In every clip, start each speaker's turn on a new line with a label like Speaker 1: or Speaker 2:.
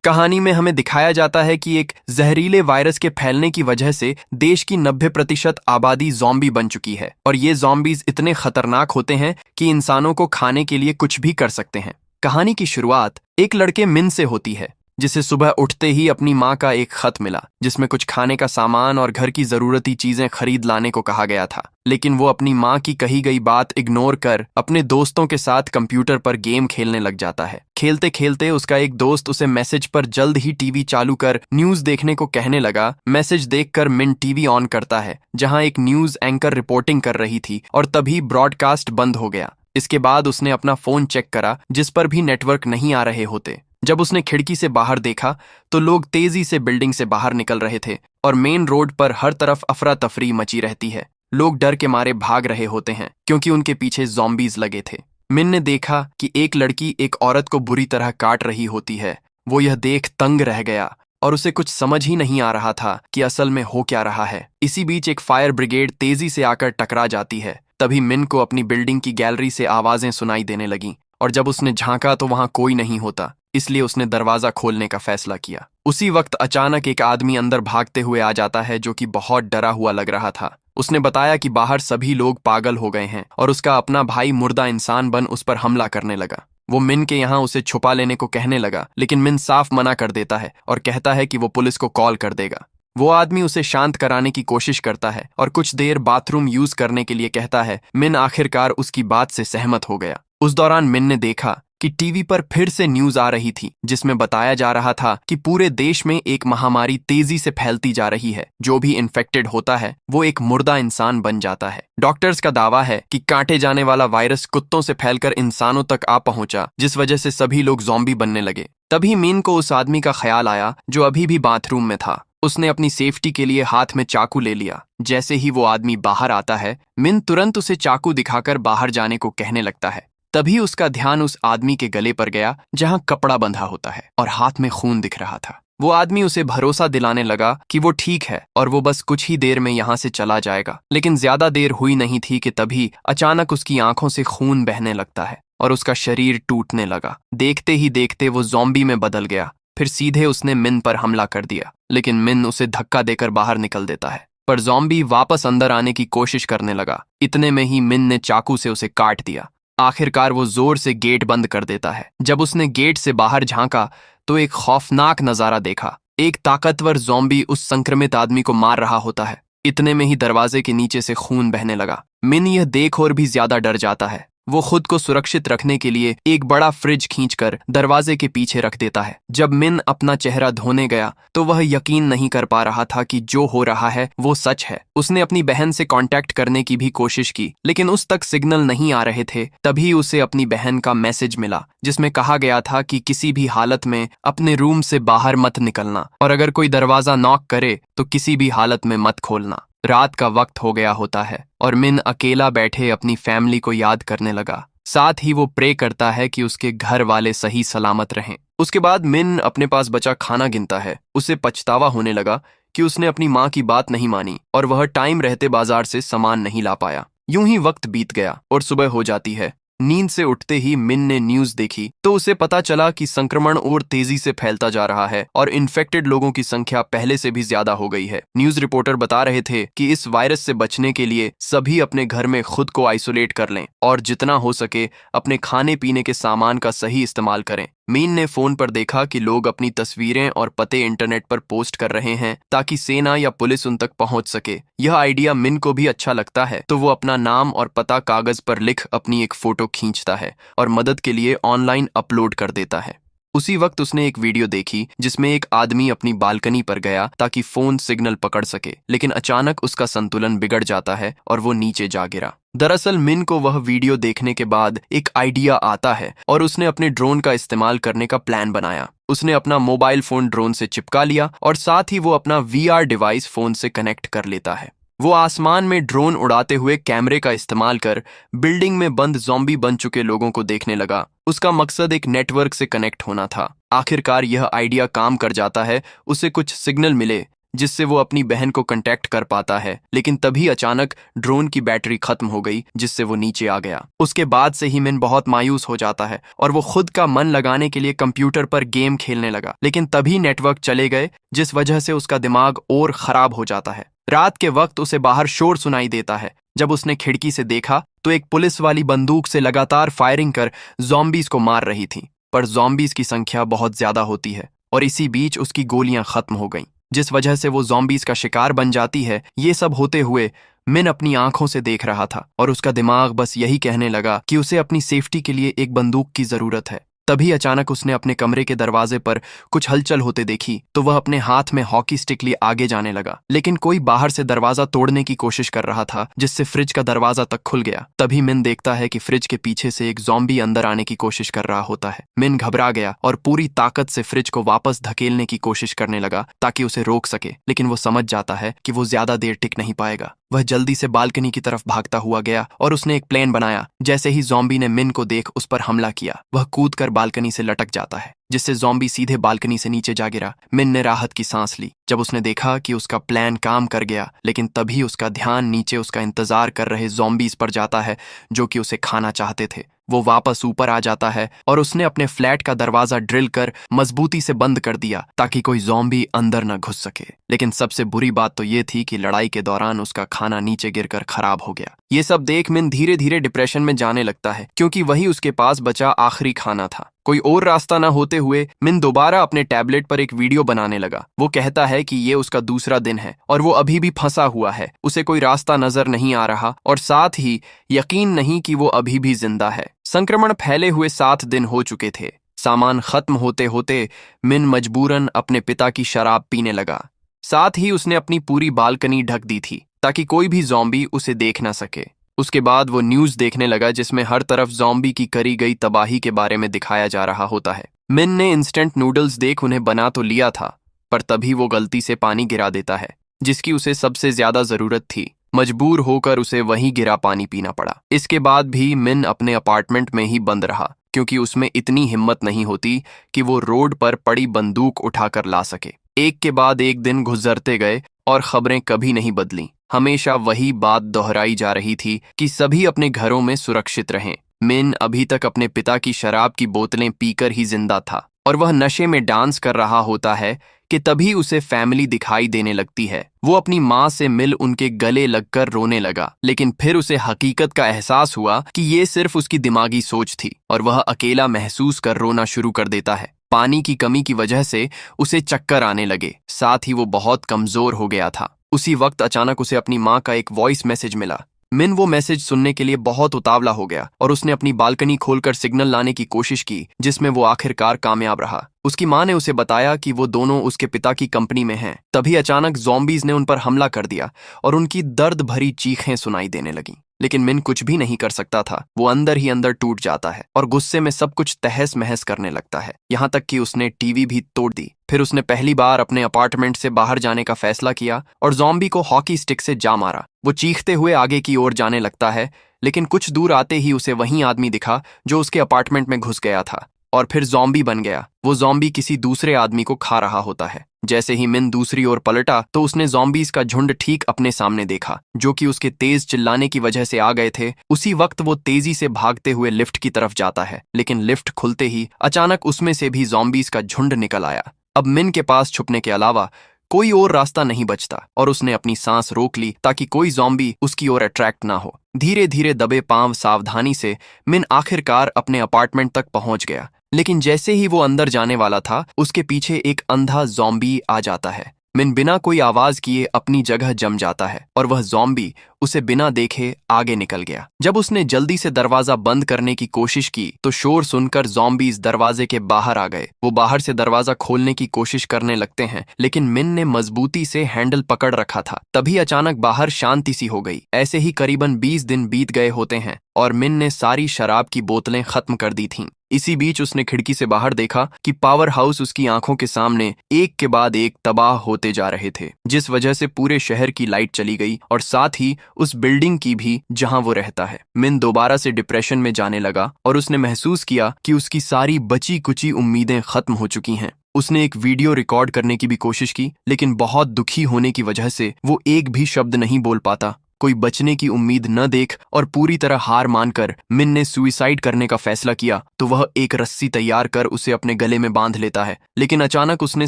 Speaker 1: कहानी में हमें दिखाया जाता है कि एक जहरीले वायरस के फैलने की वजह से देश की 90% आबादी ज़ॉम्बी बन चुकी है और ये ज़ॉम्बीज इतने खतरनाक होते हैं कि इंसानों को खाने के लिए कुछ भी कर सकते हैं। कहानी की शुरुआत एक लड़के मिन से होती है, जिसे सुबह उठते ही अपनी माँ का एक खत मिला जिसमें कुछ खाने का सामान और घर की जरूरती चीजें खरीद लाने को कहा गया था। लेकिन वो अपनी माँ की कही गई बात इग्नोर कर अपने दोस्तों के साथ कंप्यूटर पर गेम खेलने लग जाता है। खेलते खेलते उसका एक दोस्त उसे मैसेज पर जल्द ही टीवी चालू कर न्यूज देखने को कहने लगा। मैसेज देखकर मिन टीवी ऑन करता है जहां एक न्यूज एंकर रिपोर्टिंग कर रही थी और तभी ब्रॉडकास्ट बंद हो गया। इसके बाद उसने अपना फोन चेक करा जिस पर भी नेटवर्क नहीं आ रहे होते। जब उसने खिड़की से बाहर देखा तो लोग तेजी से बिल्डिंग से बाहर निकल रहे थे और मेन रोड पर हर तरफ अफरा तफरी मची रहती है। लोग डर के मारे भाग रहे होते हैं क्योंकि उनके पीछे ज़ॉम्बीज लगे थे। मिन ने देखा कि एक लड़की एक औरत को बुरी तरह काट रही होती है। वो यह देख तंग रह गया और उसे कुछ समझ ही नहीं आ रहा था कि असल में हो क्या रहा है। इसी बीच एक फायर ब्रिगेड तेजी से आकर टकरा जाती है। तभी मिन को अपनी बिल्डिंग की गैलरी से आवाजें सुनाई देने लगीं और जब उसने झांका तो वहां कोई नहीं होता, इसलिए उसने दरवाजा खोलने का फैसला किया। उसी वक्त अचानक एक आदमी अंदर भागते हुए आ जाता है जो कि बहुत डरा हुआ लग रहा था। उसने बताया कि बाहर सभी लोग पागल हो गए हैं और उसका अपना भाई मुर्दा इंसान बन उस पर हमला करने लगा। वो मिन के यहाँ उसे छुपा लेने को कहने लगा, लेकिन मिन साफ मना कर देता है और कहता है कि वो पुलिस को कॉल कर देगा। वो आदमी उसे शांत कराने की कोशिश करता है और कुछ देर बाथरूम यूज करने के लिए कहता है। मिन आखिरकार उसकी बात से सहमत हो गया। उस दौरान मिन ने देखा कि टीवी पर फिर से न्यूज आ रही थी जिसमें बताया जा रहा था कि पूरे देश में एक महामारी तेजी से फैलती जा रही है। जो भी इन्फेक्टेड होता है वो एक मुर्दा इंसान बन जाता है। डॉक्टर्स का दावा है कि काटे जाने वाला वायरस कुत्तों से फैलकर इंसानों तक आ पहुंचा, जिस वजह से सभी लोग ज़ॉम्बी बनने लगे। तभी मिन को उस आदमी का ख्याल आया जो अभी भी बाथरूम में था। उसने अपनी सेफ्टी के लिए हाथ में चाकू ले लिया। जैसे ही वो आदमी बाहर आता है, मिन तुरंत उसे चाकू दिखाकर बाहर जाने को कहने लगता है। तभी उसका ध्यान उस आदमी के गले पर गया जहां कपड़ा बंधा होता है और हाथ में खून दिख रहा था। वो आदमी उसे भरोसा दिलाने लगा कि वो ठीक है और वो बस कुछ ही देर में यहाँ से चला जाएगा। लेकिन ज्यादा देर हुई नहीं थी कि तभी अचानक उसकी आंखों से खून बहने लगता है और उसका शरीर टूटने लगा। देखते ही देखते वो ज़ॉम्बी में बदल गया। फिर सीधे उसने मिन पर हमला कर दिया, लेकिन मिन उसे धक्का देकर बाहर निकल देता है। पर ज़ॉम्बी वापस अंदर आने की कोशिश करने लगा। इतने में ही मिन ने चाकू से उसे काट दिया। आखिरकार वो जोर से गेट बंद कर देता है। जब उसने गेट से बाहर झांका तो एक खौफनाक नजारा देखा। एक ताकतवर ज़ॉम्बी उस संक्रमित आदमी को मार रहा होता है। इतने में ही दरवाजे के नीचे से खून बहने लगा। मिन यह देख और भी ज्यादा डर जाता है। वो खुद को सुरक्षित रखने के लिए एक बड़ा फ्रिज खींचकर दरवाजे के पीछे रख देता है। जब मिन अपना चेहरा धोने गया तो वह यकीन नहीं कर पा रहा था कि जो हो रहा है वो सच है। उसने अपनी बहन से कांटेक्ट करने की भी कोशिश की, लेकिन उस तक सिग्नल नहीं आ रहे थे। तभी उसे अपनी बहन का मैसेज मिला जिसमें कहा गया था कि किसी भी हालत में अपने रूम से बाहर मत निकलना और अगर कोई दरवाजा नॉक करे तो किसी भी हालत में मत खोलना। रात का वक्त हो गया होता है और मिन अकेला बैठे अपनी फैमिली को याद करने लगा। साथ ही वो प्रे करता है कि उसके घर वाले सही सलामत रहें। उसके बाद मिन अपने पास बचा खाना गिनता है। उसे पछतावा होने लगा कि उसने अपनी माँ की बात नहीं मानी और वह टाइम रहते बाजार से सामान नहीं ला पाया। यूं ही वक्त बीत गया और सुबह हो जाती है। नींद से उठते ही मिन ने न्यूज देखी तो उसे पता चला कि संक्रमण और तेजी से फैलता जा रहा है और इन्फेक्टेड लोगों की संख्या पहले से भी ज्यादा हो गई है। न्यूज रिपोर्टर बता रहे थे कि इस वायरस से बचने के लिए सभी अपने घर में खुद को आइसोलेट कर लें और जितना हो सके अपने खाने पीने के सामान का सही इस्तेमाल करें। मीन ने फोन पर देखा कि लोग अपनी तस्वीरें और पते इंटरनेट पर पोस्ट कर रहे हैं ताकि सेना या पुलिस उन तक पहुंच सके। यह आइडिया मिन को भी अच्छा लगता है तो वो अपना नाम और पता कागज पर लिख अपनी एक फोटो खींचता है और मदद के लिए ऑनलाइन अपलोड कर देता है। उसी वक्त उसने एक वीडियो देखी जिसमें एक आदमी अपनी बालकनी पर गया ताकि फोन सिग्नल पकड़ सके, लेकिन अचानक उसका संतुलन बिगड़ जाता है और वो नीचे जा गिरा। दरअसल मिन को वह वीडियो देखने के बाद एक आइडिया आता है और उसने अपने ड्रोन का इस्तेमाल करने का प्लान बनाया। उसने अपना मोबाइल फोन ड्रोन से चिपका लिया और साथ ही वो अपना वीआर डिवाइस फोन से कनेक्ट कर लेता है। वो आसमान में ड्रोन उड़ाते हुए कैमरे का इस्तेमाल कर बिल्डिंग में बंद ज़ॉम्बी बन चुके लोगों को देखने लगा। उसका मकसद एक नेटवर्क से कनेक्ट होना था। आखिरकार यह आइडिया काम कर जाता है। उसे कुछ सिग्नल मिले जिससे वो अपनी बहन को कांटेक्ट कर पाता है, लेकिन तभी अचानक ड्रोन की बैटरी खत्म हो गई, जिससे वो नीचे आ गया। उसके बाद से ही मिन बहुत मायूस हो जाता है और वो खुद का मन लगाने के लिए कंप्यूटर पर गेम खेलने लगा, लेकिन तभी नेटवर्क चले गए, जिस वजह से उसका दिमाग और खराब हो जाता है। रात के वक्त उसे बाहर शोर सुनाई देता है। जब उसने खिड़की से देखा तो एक पुलिस वाली बंदूक से लगातार फायरिंग कर ज़ॉम्बीज को मार रही थी, पर ज़ॉम्बीज की संख्या बहुत ज्यादा होती है और इसी बीच उसकी गोलियां खत्म हो गईं, जिस वजह से वो ज़ॉम्बीज का शिकार बन जाती है। ये सब होते हुए मिन अपनी आंखों से देख रहा था और उसका दिमाग बस यही कहने लगा कि उसे अपनी सेफ्टी के लिए एक बंदूक की जरूरत है। तभी अचानक उसने अपने कमरे के दरवाजे पर कुछ हलचल होते देखी, तो वह अपने हाथ में हॉकी स्टिक लिए आगे जाने लगा, लेकिन कोई बाहर से दरवाजा तोड़ने की कोशिश कर रहा था, जिससे फ्रिज का दरवाजा तक खुल गया। तभी मिन देखता है कि फ्रिज के पीछे से एक ज़ॉम्बी अंदर आने की कोशिश कर रहा होता है। मिन घबरा गया और पूरी ताकत से फ्रिज को वापस धकेलने की कोशिश करने लगा ताकि उसे रोक सके, लेकिन वो समझ जाता है कि वो ज्यादा देर टिक नहीं पाएगा। वह जल्दी से बालकनी की तरफ भागता हुआ गया और उसने एक प्लान बनाया। जैसे ही ज़ॉम्बी ने मिन को देख उस पर हमला किया, वह कूदकर बालकनी से लटक जाता है, जिससे ज़ॉम्बी सीधे बालकनी से नीचे जा गिरा। मिन ने राहत की सांस ली जब उसने देखा कि उसका प्लान काम कर गया, लेकिन तभी उसका ध्यान नीचे उसका इंतजार कर रहे ज़ॉम्बीज पर जाता है, जो कि उसे खाना चाहते थे। वो वापस ऊपर आ जाता है और उसने अपने फ्लैट का दरवाजा ड्रिल कर मजबूती से बंद कर दिया ताकि कोई ज़ॉम्बी अंदर न घुस सके। लेकिन सबसे बुरी बात तो ये थी कि लड़ाई के दौरान उसका खाना नीचे गिरकर खराब हो गया। ये सब देख मिन धीरे धीरे डिप्रेशन में जाने लगता है, क्योंकि वही उसके पास बचा आखिरी खाना था। कोई और रास्ता न होते हुए मिन दोबारा अपने टैबलेट पर एक वीडियो बनाने लगा। वो कहता है कि ये उसका दूसरा दिन है और वो अभी भी फंसा हुआ है, उसे कोई रास्ता नजर नहीं आ रहा और साथ ही यकीन नहीं कि वो अभी भी जिंदा है। संक्रमण फैले हुए 7 दिन हो चुके थे। सामान खत्म होते होते मिन मजबूरन अपने पिता की शराब पीने लगा। साथ ही उसने अपनी पूरी बालकनी ढक दी थी ताकि कोई भी ज़ॉम्बी उसे देख ना सके। उसके बाद वो न्यूज़ देखने लगा, जिसमें हर तरफ ज़ॉम्बी की करी गई तबाही के बारे में दिखाया जा रहा होता है। मिन ने इंस्टेंट नूडल्स देख उन्हें बना तो लिया था, पर तभी वो गलती से पानी गिरा देता है, जिसकी उसे सबसे ज्यादा जरूरत थी। मजबूर होकर उसे वहीं गिरा पानी पीना पड़ा। इसके बाद भी मिन अपने अपार्टमेंट में ही बंद रहा, क्योंकि उसमें इतनी हिम्मत नहीं होती कि वो रोड पर पड़ी बंदूक उठाकर ला सके। एक के बाद एक दिन गुजरते गए और खबरें कभी नहीं बदली। हमेशा वही बात दोहराई जा रही थी कि सभी अपने घरों में सुरक्षित रहें। मिन अभी तक अपने पिता की शराब की बोतलें पीकर ही जिंदा था और वह नशे में डांस कर रहा होता है कि तभी उसे फैमिली दिखाई देने लगती है। वो अपनी माँ से मिल उनके गले लगकर रोने लगा, लेकिन फिर उसे हकीकत का एहसास हुआ कि ये सिर्फ उसकी दिमागी सोच थी और वह अकेला महसूस कर रोना शुरू कर देता है। पानी की कमी की वजह से उसे चक्कर आने लगे, साथ ही वो बहुत कमजोर हो गया था। उसी वक्त अचानक उसे अपनी माँ का एक वॉइस मैसेज मिला। मिन वो मैसेज सुनने के लिए बहुत उतावला हो गया और उसने अपनी बालकनी खोलकर सिग्नल लाने की कोशिश की, जिसमें वो आखिरकार कामयाब रहा। उसकी माँ ने उसे बताया कि वो दोनों उसके पिता की कंपनी में हैं। तभी अचानक ज़ॉम्बीज ने उन पर हमला कर दिया और उनकी दर्द भरी चीखें सुनाई देने लगीं। लेकिन मिन कुछ भी नहीं कर सकता था। वो अंदर ही अंदर टूट जाता है और गुस्से में सब कुछ तहस महस करने लगता है, यहाँ तक कि उसने टीवी भी तोड़ दी। फिर उसने पहली बार अपने अपार्टमेंट से बाहर जाने का फैसला किया और ज़ॉम्बी को हॉकी स्टिक से जा मारा। वो चीखते हुए आगे की ओर जाने लगता है, लेकिन कुछ दूर आते ही उसे वही आदमी दिखा जो उसके अपार्टमेंट में घुस गया था और फिर ज़ॉम्बी बन गया। वो ज़ॉम्बी किसी दूसरे आदमी को खा रहा होता है। जैसे ही मिन दूसरी ओर पलटा तो उसने ज़ॉम्बीज का झुंड ठीक अपने सामने देखा, जो कि उसके तेज चिल्लाने की वजह से आ गए थे। उसी वक्त वो तेजी से भागते हुए लिफ्ट की तरफ जाता है, लेकिन लिफ्ट खुलते ही अचानक उसमें से भी ज़ॉम्बीज का झुंड निकल आया। अब मिन के पास छुपने के अलावा कोई और रास्ता नहीं बचता और उसने अपनी सांस रोक ली ताकि कोई ज़ॉम्बी उसकी ओर अट्रैक्ट ना हो। धीरे धीरे दबे पांव सावधानी से मिन आखिरकार अपने अपार्टमेंट तक पहुंच गया, लेकिन जैसे ही वो अंदर जाने वाला था, उसके पीछे एक अंधा ज़ॉम्बी आ जाता है। मिन बिना कोई आवाज किए अपनी जगह जम जाता है और वह ज़ॉम्बी उसे बिना देखे आगे निकल गया। जब उसने जल्दी से दरवाजा बंद करने की कोशिश की तो शोर सुनकर ज़ॉम्बीज दरवाजे के बाहर आ गए। वो बाहर से दरवाजा खोलने की कोशिश करने लगते हैं, लेकिन मिन ने मजबूती से हैंडल पकड़ रखा था। तभी अचानक बाहर शांति सी हो गई। ऐसे ही करीबन 20 दिन बीत गए होते हैं और मिन ने सारी शराब की बोतलें खत्म कर दी थीं। इसी बीच उसने खिड़की से बाहर देखा कि पावर हाउस उसकी आंखों के सामने एक के बाद एक तबाह होते जा रहे थे, जिस वजह से पूरे शहर की लाइट चली गई और साथ ही उस बिल्डिंग की भी जहां वो रहता है। मिन दोबारा से डिप्रेशन में जाने लगा और उसने महसूस किया कि उसकी सारी बची कुची उम्मीदें खत्म हो चुकी हैं। उसने एक वीडियो रिकॉर्ड करने की भी कोशिश की, लेकिन बहुत दुखी होने की वजह से वो एक भी शब्द नहीं बोल पाता। कोई बचने की उम्मीद न देख और पूरी तरह हार मानकर मिन ने सुइसाइड करने का फैसला किया तो वह एक रस्सी तैयार कर उसे अपने गले में बांध लेता है। लेकिन अचानक उसने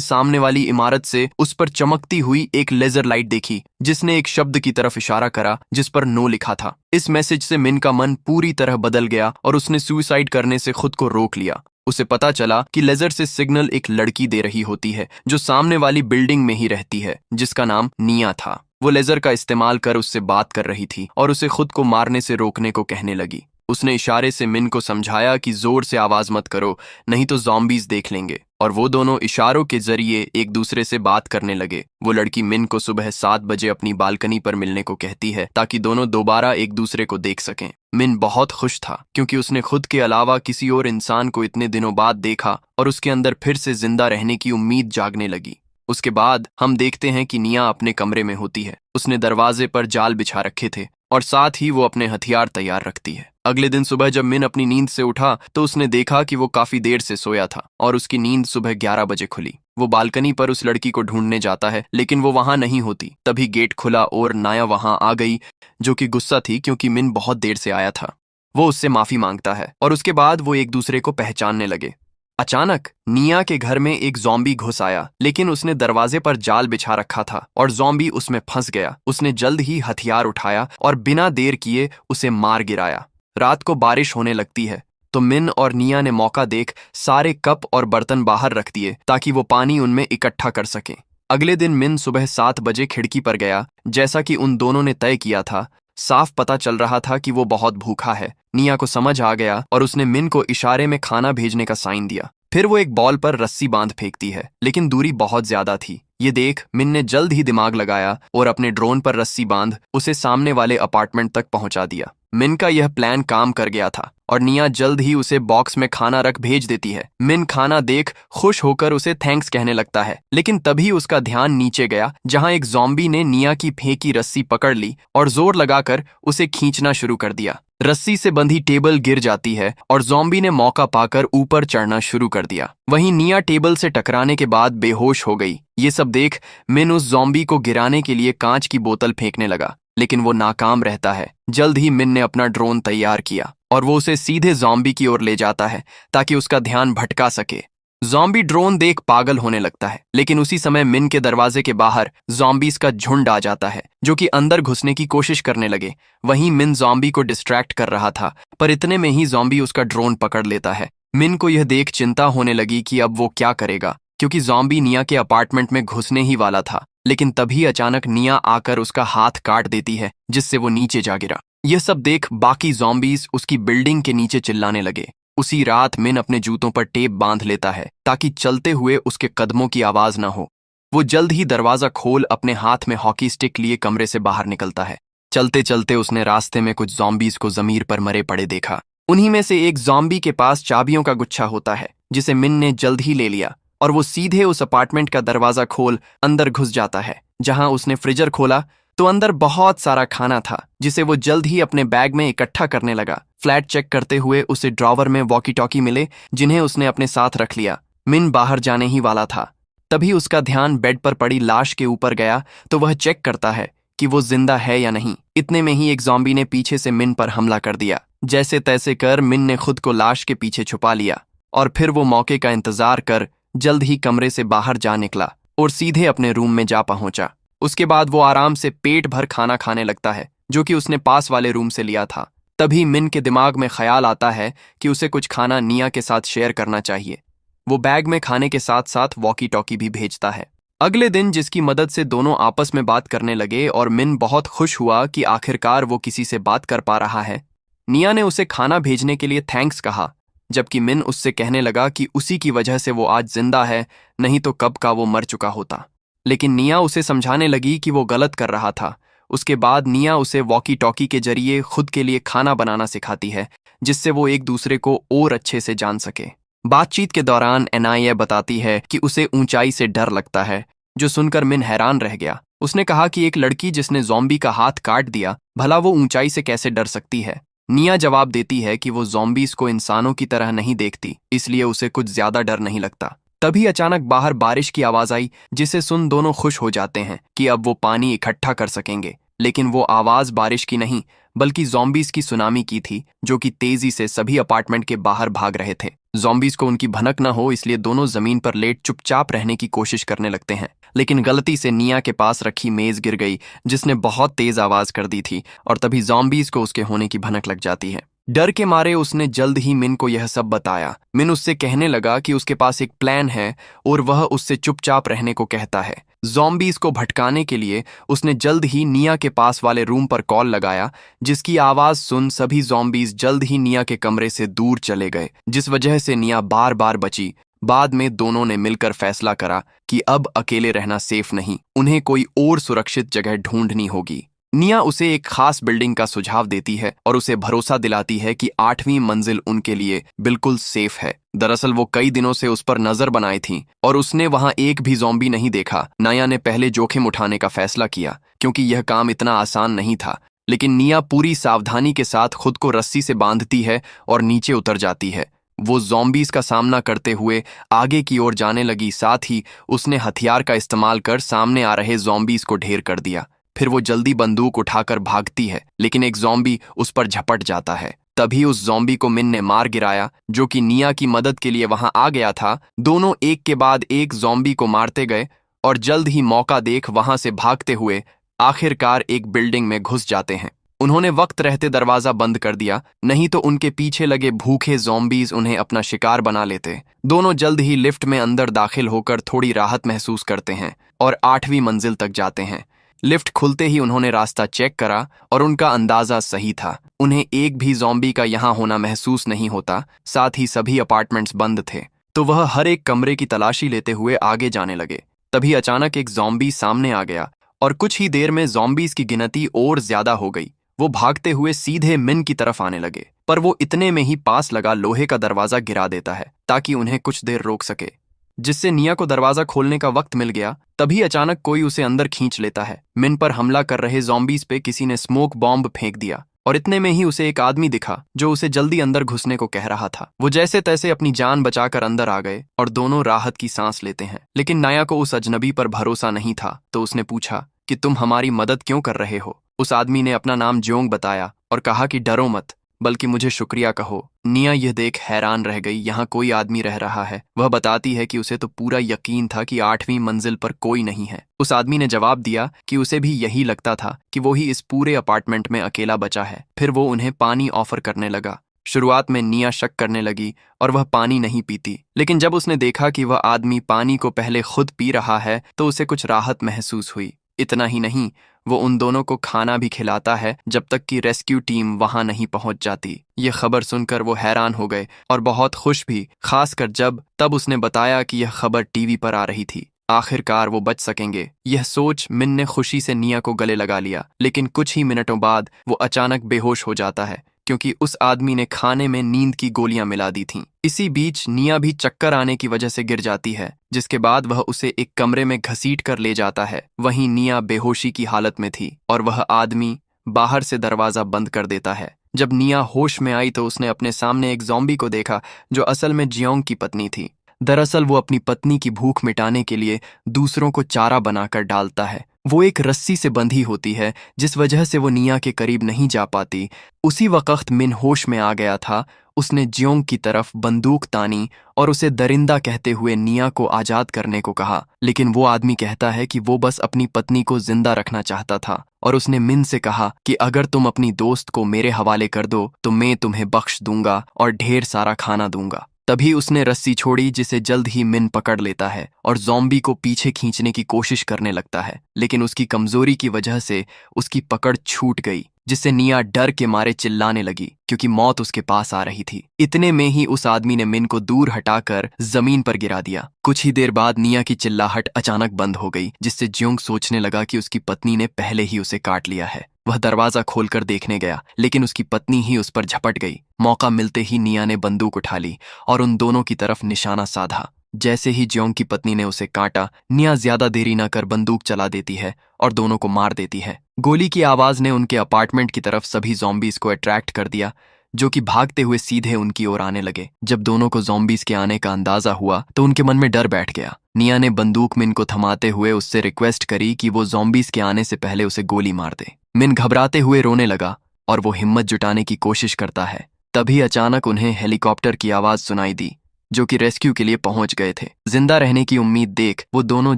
Speaker 1: सामने वाली इमारत से उस पर चमकती हुई एक लेजर लाइट देखी, जिसने एक शब्द की तरफ इशारा करा जिस पर नो लिखा था। इस मैसेज से मिन का मन पूरी तरह बदल गया और उसने सुइसाइड करने से खुद को रोक लिया। उसे पता चला कि लेजर से सिग्नल एक लड़की दे रही होती है जो सामने वाली बिल्डिंग में ही रहती है, जिसका नाम निया था। वो लेजर का इस्तेमाल कर उससे बात कर रही थी और उसे खुद को मारने से रोकने को कहने लगी। उसने इशारे से मिन को समझाया कि जोर से आवाज मत करो, नहीं तो ज़ॉम्बीज देख लेंगे, और वो दोनों इशारों के जरिए एक दूसरे से बात करने लगे। वो लड़की मिन को सुबह 7 बजे अपनी बालकनी पर मिलने को कहती है ताकि दोनों दोबारा एक दूसरे को देख सकें। मिन बहुत खुश था क्योंकि उसने खुद के अलावा किसी और इंसान को इतने दिनों बाद देखा और उसके अंदर फिर से जिंदा रहने की उम्मीद जागने लगी। उसके बाद हम देखते हैं कि निया अपने कमरे में होती है। उसने दरवाजे पर जाल बिछा रखे थे और साथ ही वो अपने हथियार तैयार रखती है। अगले दिन सुबह जब मिन अपनी नींद से उठा तो उसने देखा कि वो काफी देर से सोया था और उसकी नींद सुबह 11 बजे खुली। वो बालकनी पर उस लड़की को ढूंढने जाता है, लेकिन वो वहां नहीं होती। तभी गेट खुला और नाया वहां आ गई, जो कि गुस्सा थी क्योंकि मिन बहुत देर से आया था। वो उससे माफी मांगता है और उसके बाद वो एक दूसरे को पहचानने लगे। अचानक निया के घर में एक ज़ॉम्बी घुस आया, लेकिन उसने दरवाजे पर जाल बिछा रखा था और ज़ॉम्बी उसमें फंस गया। उसने जल्द ही हथियार उठाया और बिना देर किए उसे मार गिराया। रात को बारिश होने लगती है तो मिन और निया ने मौका देख सारे कप और बर्तन बाहर रख दिए ताकि वो पानी उनमें इकट्ठा कर सकें। अगले दिन मिन सुबह 7 बजे खिड़की पर गया, जैसा कि उन दोनों ने तय किया था। साफ पता चल रहा था कि वो बहुत भूखा है। निया को समझ आ गया और उसने मिन को इशारे में खाना भेजने का साइन दिया। फिर वो एक बॉल पर रस्सी बांध फेंकती है, लेकिन दूरी बहुत ज्यादा थी। ये देख मिन ने जल्द ही दिमाग लगाया और अपने ड्रोन पर रस्सी बांध उसे सामने वाले अपार्टमेंट तक पहुंचा दिया। मिन का यह प्लान काम कर गया था और निया जल्द ही उसे बॉक्स में खाना रख भेज देती है। मिन खाना देख खुश होकर उसे थैंक्स कहने लगता है, लेकिन तभी उसका ध्यान नीचे गया जहां एक ज़ॉम्बी ने निया की फेंकी रस्सी पकड़ ली और जोर लगाकर उसे खींचना शुरू कर दिया। रस्सी से बंधी टेबल गिर जाती है और ज़ॉम्बी ने मौका पाकर ऊपर चढ़ना शुरू कर दिया। वहीं निया टेबल से टकराने के बाद बेहोश हो गई। ये सब देख मिन उस ज़ॉम्बी को गिराने के लिए कांच की बोतल फेंकने लगा, लेकिन वो नाकाम रहता है। जल्द ही मिन ने अपना ड्रोन तैयार किया और वो उसे सीधे ज़ॉम्बी की ओर ले जाता है ताकि उसका ध्यान भटका सके। ज़ॉम्बी ड्रोन देख पागल होने लगता है, लेकिन उसी समय मिन के दरवाजे के बाहर ज़ॉम्बीज का झुंड आ जाता है जो कि अंदर घुसने की कोशिश करने लगे। वहीं मिन ज़ॉम्बी को डिस्ट्रैक्ट कर रहा था, पर इतने में ही ज़ॉम्बी उसका ड्रोन पकड़ लेता है। मिन को यह देख चिंता होने लगी कि अब वो क्या करेगा, क्योंकि ज़ॉम्बी निया के अपार्टमेंट में घुसने ही वाला था। लेकिन तभी अचानक निया आकर उसका हाथ काट देती है, जिससे वो नीचे जा गिरा। यह सब देख बाकी ज़ॉम्बीज उसकी बिल्डिंग के नीचे चिल्लाने लगे। उसी रात मिन अपने जूतों पर टेप बांध लेता है ताकि चलते हुए उसके कदमों की आवाज न हो। वो जल्द ही दरवाजा खोल अपने हाथ में हॉकी स्टिक लिए कमरे से बाहर निकलता है। चलते चलते उसने रास्ते में कुछ ज़ॉम्बीज को जमीन पर मरे पड़े देखा। उन्हीं में से एक ज़ॉम्बी के पास चाबियों का गुच्छा होता है, जिसे मिन ने जल्द ही ले लिया और वो सीधे उस अपार्टमेंट का दरवाजा खोल अंदर घुस जाता है। जहां उसने फ्रीजर खोला तो अंदर बहुत सारा खाना था, जिसे वो जल्द ही अपने बैग में इकट्ठा करने लगा। फ्लैट चेक करते हुए उसे ड्रॉवर में वॉकी टॉकी मिले, जिन्हें उसने अपने साथ रख लिया। मिन बाहर जाने ही वाला था, तभी उसका ध्यान बेड पर पड़ी लाश के ऊपर गया तो वह चेक करता है कि वो जिंदा है या नहीं। इतने में ही एक ज़ॉम्बी ने पीछे से मिन पर हमला कर दिया। जैसे तैसे कर मिन ने खुद को लाश के पीछे छुपा लिया और फिर वो मौके का इंतजार कर जल्द ही कमरे से बाहर जा निकला और सीधे अपने रूम में जा पहुंचा। उसके बाद वो आराम से पेट भर खाना खाने लगता है, जो कि उसने पास वाले रूम से लिया था। तभी मिन के दिमाग में ख्याल आता है कि उसे कुछ खाना निया के साथ शेयर करना चाहिए। वो बैग में खाने के साथ साथ वॉकी टॉकी भी भेजता है। अगले दिन जिसकी मदद से दोनों आपस में बात करने लगे और मिन बहुत खुश हुआ कि आखिरकार वो किसी से बात कर पा रहा है। निया ने उसे खाना भेजने के लिए थैंक्स कहा, जबकि मिन उससे कहने लगा कि उसी की वजह से वो आज जिंदा है, नहीं तो कब का वो मर चुका होता। लेकिन निया उसे समझाने लगी कि वो गलत कर रहा था। उसके बाद निया उसे वॉकी टॉकी के जरिए खुद के लिए खाना बनाना सिखाती है, जिससे वो एक दूसरे को और अच्छे से जान सके। बातचीत के दौरान एनआईए बताती है कि उसे ऊंचाई से डर लगता है, जो सुनकर मिन हैरान रह गया। उसने कहा कि एक लड़की जिसने ज़ॉम्बी का हाथ काट दिया, भला वो ऊंचाई से कैसे डर सकती है। निया जवाब देती है कि वो ज़ॉम्बीज को इंसानों की तरह नहीं देखती, इसलिए उसे कुछ ज्यादा डर नहीं लगता। तभी अचानक बाहर बारिश की आवाज आई, जिसे सुन दोनों खुश हो जाते हैं कि अब वो पानी इकट्ठा कर सकेंगे। लेकिन वो आवाज बारिश की नहीं, बल्कि ज़ॉम्बीज की सुनामी की थी, जो कि तेजी से सभी अपार्टमेंट के बाहर भाग रहे थे। ज़ॉम्बीज को उनकी भनक न हो, इसलिए दोनों जमीन पर लेट चुपचाप रहने की कोशिश करने लगते हैं। लेकिन गलती से निया के पास रखी मेज गिर गई, जिसने बहुत तेज आवाज कर दी थी, और तभी ज़ॉम्बीज को उसके होने की भनक लग जाती है। डर के मारे उसने जल्द ही मिन को यह सब बताया। मिन उससे कहने लगा कि उसके पास एक प्लान है और वह उससे चुपचाप रहने को कहता है। ज़ॉम्बीज को भटकाने के लिए उसने जल्द ही निया के पास वाले रूम पर कॉल लगाया, जिसकी आवाज सुन सभी ज़ॉम्बीज जल्द ही निया के कमरे से दूर चले गए, जिस वजह से निया बार बार बची। बाद में दोनों ने मिलकर फैसला करा कि अब अकेले रहना सेफ नहीं, उन्हें कोई और सुरक्षित जगह ढूंढनी होगी। निया उसे एक खास बिल्डिंग का सुझाव देती है और उसे भरोसा दिलाती है कि 8वीं मंजिल उनके लिए बिल्कुल सेफ है। दरअसल वो कई दिनों से उस पर नजर बनाई थी और उसने वहां एक भी ज़ॉम्बी नहीं देखा। निया ने पहले जोखिम उठाने का फैसला किया, क्योंकि यह काम इतना आसान नहीं था। लेकिन निया पूरी सावधानी के साथ खुद को रस्सी से बांधती है और नीचे उतर जाती है। वो ज़ॉम्बीज का सामना करते हुए आगे की ओर जाने लगी, साथ ही उसने हथियार का इस्तेमाल कर सामने आ रहे ज़ॉम्बीज को ढेर कर दिया। फिर वो जल्दी बंदूक उठाकर भागती है, लेकिन एक ज़ॉम्बी उस पर झपट जाता है। तभी उस ज़ॉम्बी को मिन ने मार गिराया, जो कि निया की मदद के लिए वहां आ गया था। दोनों एक के बाद एक ज़ॉम्बी को मारते गए और जल्द ही मौका देख वहां से भागते हुए आखिरकार एक बिल्डिंग में घुस जाते हैं। उन्होंने वक्त रहते दरवाजा बंद कर दिया, नहीं तो उनके पीछे लगे भूखे ज़ॉम्बीज उन्हें अपना शिकार बना लेते। दोनों जल्द ही लिफ्ट में अंदर दाखिल होकर थोड़ी राहत महसूस करते हैं और 8वीं मंजिल तक जाते हैं। लिफ्ट खुलते ही उन्होंने रास्ता चेक करा और उनका अंदाजा सही था। उन्हें एक भी ज़ॉम्बी का यहाँ होना महसूस नहीं होता, साथ ही सभी अपार्टमेंट्स बंद थे। तो वह हर एक कमरे की तलाशी लेते हुए आगे जाने लगे। तभी अचानक एक ज़ॉम्बी सामने आ गया और कुछ ही देर में ज़ॉम्बीज की गिनती और ज्यादा हो गई। वो भागते हुए सीधे मिन की तरफ आने लगे, पर वो इतने में ही पास लगा लोहे का दरवाजा गिरा देता है ताकि उन्हें कुछ देर रोक सके, जिससे निया को दरवाजा खोलने का वक्त मिल गया। तभी अचानक कोई उसे अंदर खींच लेता है। मिन पर हमला कर रहे ज़ॉम्बीज पे किसी ने स्मोक बॉम्ब फेंक दिया और इतने में ही उसे एक आदमी दिखा जो उसे जल्दी अंदर घुसने को कह रहा था। वो जैसे तैसे अपनी जान बचाकर अंदर आ गए और दोनों राहत की सांस लेते हैं। लेकिन नाया को उस अजनबी पर भरोसा नहीं था, तो उसने पूछा कि तुम हमारी मदद क्यों कर रहे हो। उस आदमी ने अपना नाम जोंग बताया और कहा कि डरो मत, बल्कि मुझे शुक्रिया कहो। निया यह देख हैरान रह गई, यहाँ कोई आदमी रह रहा है। वह बताती है कि उसे तो पूरा यकीन था कि 8वीं मंजिल पर कोई नहीं है। उस आदमी ने जवाब दिया कि उसे भी यही लगता था कि वो ही इस पूरे अपार्टमेंट में अकेला बचा है। फिर वो उन्हें पानी ऑफर करने लगा। शुरुआत में निया शक करने लगी और वह पानी नहीं पीती, लेकिन जब उसने देखा कि वह आदमी पानी को पहले खुद पी रहा है तो उसे कुछ राहत महसूस हुई। इतना ही नहीं, वो उन दोनों को खाना भी खिलाता है जब तक कि रेस्क्यू टीम वहां नहीं पहुंच जाती। ये खबर सुनकर वो हैरान हो गए और बहुत खुश भी, खासकर तब उसने बताया कि यह खबर टीवी पर आ रही थी। आखिरकार वो बच सकेंगे। यह सोच मिन ने खुशी से निया को गले लगा लिया, लेकिन कुछ ही मिनटों बाद वो अचानक बेहोश हो जाता है, क्योंकि उस आदमी ने खाने में नींद की गोलियां मिला दी थीं। इसी बीच निया भी चक्कर आने की वजह से गिर जाती है, जिसके बाद वह उसे एक कमरे में घसीट कर ले जाता है। वहीं निया बेहोशी की हालत में थी और वह आदमी बाहर से दरवाजा बंद कर देता है। जब निया होश में आई तो उसने अपने सामने एक ज़ॉम्बी को देखा, जो असल में जियोंग की पत्नी थी। दरअसल वो अपनी पत्नी की भूख मिटाने के लिए दूसरों को चारा बनाकर डालता है। वो एक रस्सी से बंधी होती है, जिस वजह से वो निया के करीब नहीं जा पाती। उसी वक्त मिन होश में आ गया था। उसने जियोंग की तरफ बंदूक तानी और उसे दरिंदा कहते हुए निया को आजाद करने को कहा, लेकिन वो आदमी कहता है कि वो बस अपनी पत्नी को जिंदा रखना चाहता था। और उसने मिन से कहा कि अगर तुम अपनी दोस्त को मेरे हवाले कर दो तो मैं तुम्हें बख्श दूंगा और ढेर सारा खाना दूंगा। तभी उसने रस्सी छोड़ी, जिसे जल्द ही मिन पकड़ लेता है और ज़ॉम्बी को पीछे खींचने की कोशिश करने लगता है, लेकिन उसकी कमजोरी की वजह से उसकी पकड़ छूट गई, जिससे निया डर के मारे चिल्लाने लगी, क्योंकि मौत उसके पास आ रही थी। इतने में ही उस आदमी ने मिन को दूर हटाकर जमीन पर गिरा दिया। कुछ ही देर बाद निया की चिल्लाहट अचानक बंद हो गई, जिससे जियोंग सोचने लगा कि उसकी पत्नी ने पहले ही उसे काट लिया है। वह दरवाजा खोलकर देखने गया, लेकिन उसकी पत्नी ही उस पर झपट गई। मौका मिलते ही निया ने बंदूक उठा ली और उन दोनों की तरफ निशाना साधा। जैसे ही जियोंग की पत्नी ने उसे काटा, निया ज्यादा देरी न कर बंदूक चला देती है और दोनों को मार देती है। गोली की आवाज ने उनके अपार्टमेंट की तरफ सभी ज़ॉम्बीज को अट्रैक्ट कर दिया, जो कि भागते हुए सीधे उनकी ओर आने लगे। जब दोनों को ज़ॉम्बीज के आने का अंदाजा हुआ तो उनके मन में डर बैठ गया। निया ने बंदूक मिन को थमाते हुए उससे रिक्वेस्ट करी कि वो ज़ॉम्बीज के आने से पहले उसे गोली मार दे। मिन घबराते हुए रोने लगा और वो हिम्मत जुटाने की कोशिश करता है। तभी अचानक उन्हें हेलीकॉप्टर की आवाज सुनाई दी, जो कि रेस्क्यू के लिए पहुंच गए थे। जिंदा रहने की उम्मीद देख वो दोनों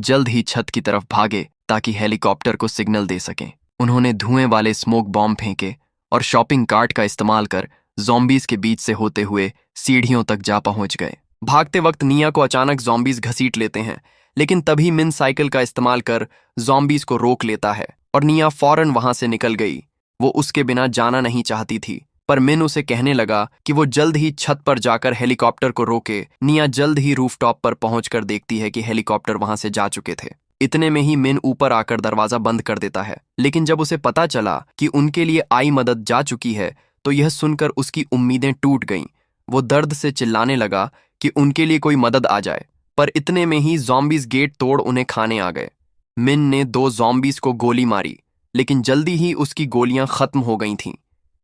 Speaker 1: जल्द ही छत की तरफ भागे ताकि हेलीकॉप्टर को सिग्नल दे सकें। उन्होंने धुएं वाले स्मोक बॉम्ब फेंके और शॉपिंग कार्ट का इस्तेमाल कर ज़ॉम्बीज के बीच से होते हुए सीढ़ियों तक जा पहुंच गए। भागते वक्त निया को अचानक ज़ॉम्बीज घसीट लेते हैं, लेकिन तभी मिन साइकिल का इस्तेमाल कर ज़ॉम्बीज को रोक लेता है और निया फौरन वहां से निकल गई। वो उसके बिना जाना नहीं चाहती थी, पर मिन उसे कहने लगा कि वो जल्द ही छत पर जाकर हेलीकॉप्टर को रोके। निया जल्द ही रूफटॉप पर पहुंचकर देखती है कि हेलीकॉप्टर वहां से जा चुके थे। इतने में ही मिन ऊपर आकर दरवाजा बंद कर देता है, लेकिन जब उसे पता चला कि उनके लिए आई मदद जा चुकी है तो यह सुनकर उसकी उम्मीदें टूट गईं। वो दर्द से चिल्लाने लगा कि उनके लिए कोई मदद आ जाए, पर इतने में ही ज़ॉम्बीज गेट तोड़ उन्हें खाने आ गए। मिन ने 2 ज़ॉम्बीज को गोली मारी, लेकिन जल्दी ही उसकी गोलियां खत्म हो गई थीं।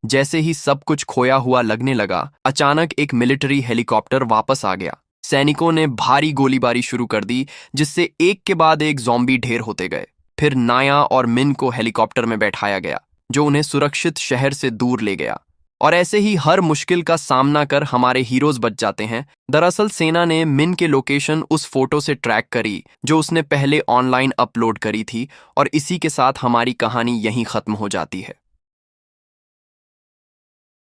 Speaker 1: जैसे ही सब कुछ खोया हुआ लगने लगा, अचानक एक मिलिट्री हेलीकॉप्टर वापस आ गया। सैनिकों ने भारी गोलीबारी शुरू कर दी, जिससे एक के बाद एक ज़ॉम्बी ढेर होते गए। फिर नाया और मिन को हेलीकॉप्टर में बैठाया गया, जो उन्हें सुरक्षित शहर से दूर ले गया। और ऐसे ही हर मुश्किल का सामना कर हमारे हीरोज बच जाते हैं। दरअसल सेना ने मिन के लोकेशन उस फोटो से ट्रैक करी जो उसने पहले ऑनलाइन अपलोड करी थी, और इसी के साथ हमारी कहानी यहीं खत्म हो जाती है।